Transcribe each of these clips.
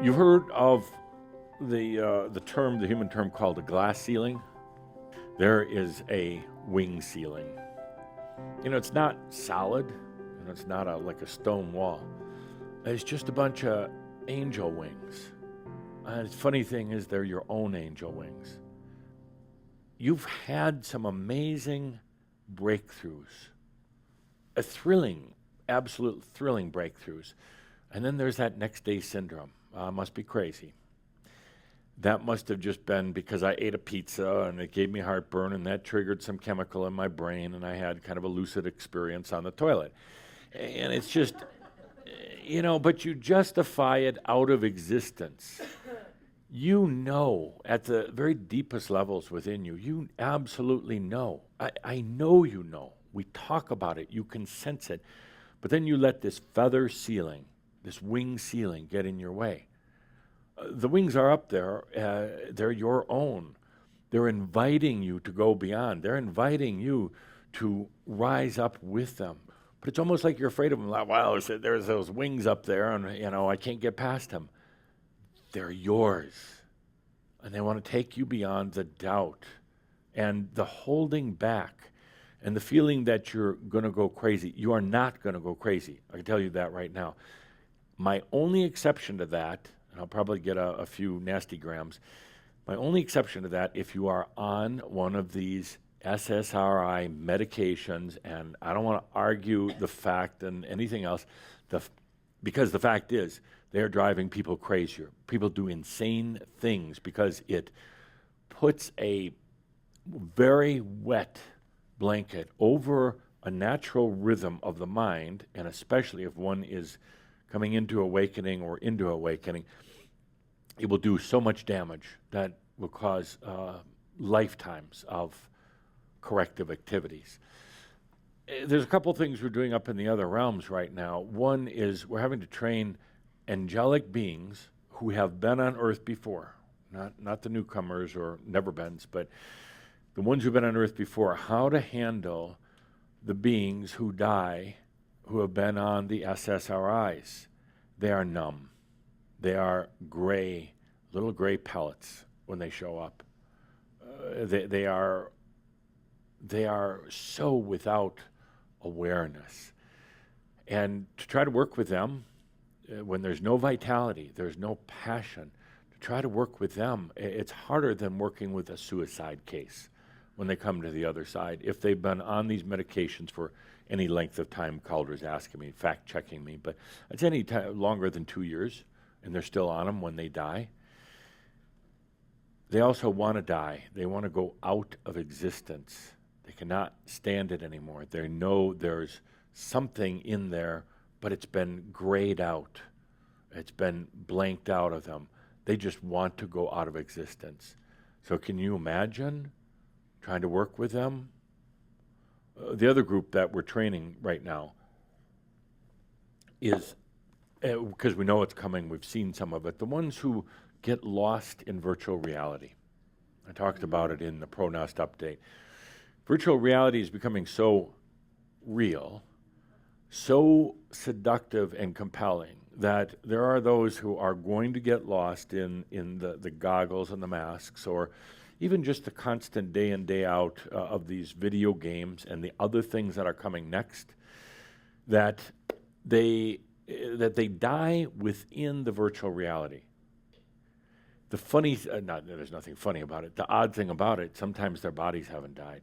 You've heard of the human term called a glass ceiling. There is a wing ceiling. It's not solid. It's not like a stone wall. It's just a bunch of angel wings. And the funny thing is, they're your own angel wings. You've had some amazing breakthroughs, absolute thrilling breakthroughs. And then there's that next day syndrome. Must be crazy. That must have just been because I ate a pizza and it gave me heartburn, and that triggered some chemical in my brain, and I had kind of a lucid experience on the toilet. And it's just, but you justify it out of existence. At the very deepest levels within you, you absolutely know. I know you know. We talk about it. You can sense it. But then you let this feather ceiling, this wing ceiling, get in your way. The wings are up there. They're your own. They're inviting you to go beyond. They're inviting you to rise up with them. But it's almost like you're afraid of them. Like, wow, there's those wings up there, and I can't get past them. They're yours. And they want to take you beyond the doubt and the holding back and the feeling that you're going to go crazy. You are not going to go crazy. I can tell you that right now. My only exception to that, and I'll probably get a few nasty grams, my only exception to that, if you are on one of these SSRI medications, and I don't want to argue the fact and anything else, because the fact is, they're driving people crazier. People do insane things because it puts a very wet blanket over a natural rhythm of the mind, and especially if one is coming into awakening, it will do so much damage that will cause lifetimes of corrective activities. There's a couple things we're doing up in the other realms right now. One is we're having to train angelic beings who have been on Earth before, not the newcomers or never-beens, but the ones who've been on Earth before, how to handle the beings who die who have been on the SSRIs. They are numb. They are gray, little gray pellets when they show up. They are so without awareness. And to try to work with them, when there's no vitality, there's no passion, to try to work with them, it's harder than working with a suicide case when they come to the other side. If they've been on these medications for any length of time, Calder's asking me, fact-checking me, but it's any time longer than 2 years, and they're still on them when they die. They also want to die. They want to go out of existence. They cannot stand it anymore. They know there's something in there, but it's been grayed out. It's been blanked out of them. They just want to go out of existence. So can you imagine trying to work with them? The other group that we're training right now is, because we know it's coming, we've seen some of it, the ones who get lost in virtual reality. I talked about it in the ProNest update. Virtual reality is becoming so real, so seductive and compelling that there are those who are going to get lost in the goggles and the masks, or even just the constant day in, day out of these video games and the other things that are coming next, that they die within the virtual reality. The funny, there's nothing funny about it. The odd thing about it, sometimes their bodies haven't died.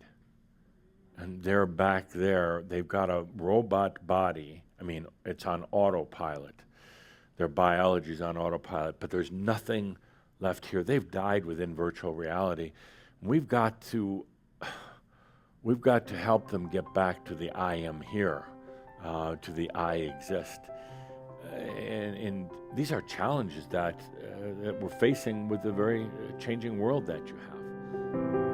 And they're back there. They've got a robot body. I mean, it's on autopilot. Their biology's on autopilot, but there's nothing left here. They've died within virtual reality. We've got to help them get back to the I am here, to the I exist. And these are challenges that we're facing with the very changing world that you have.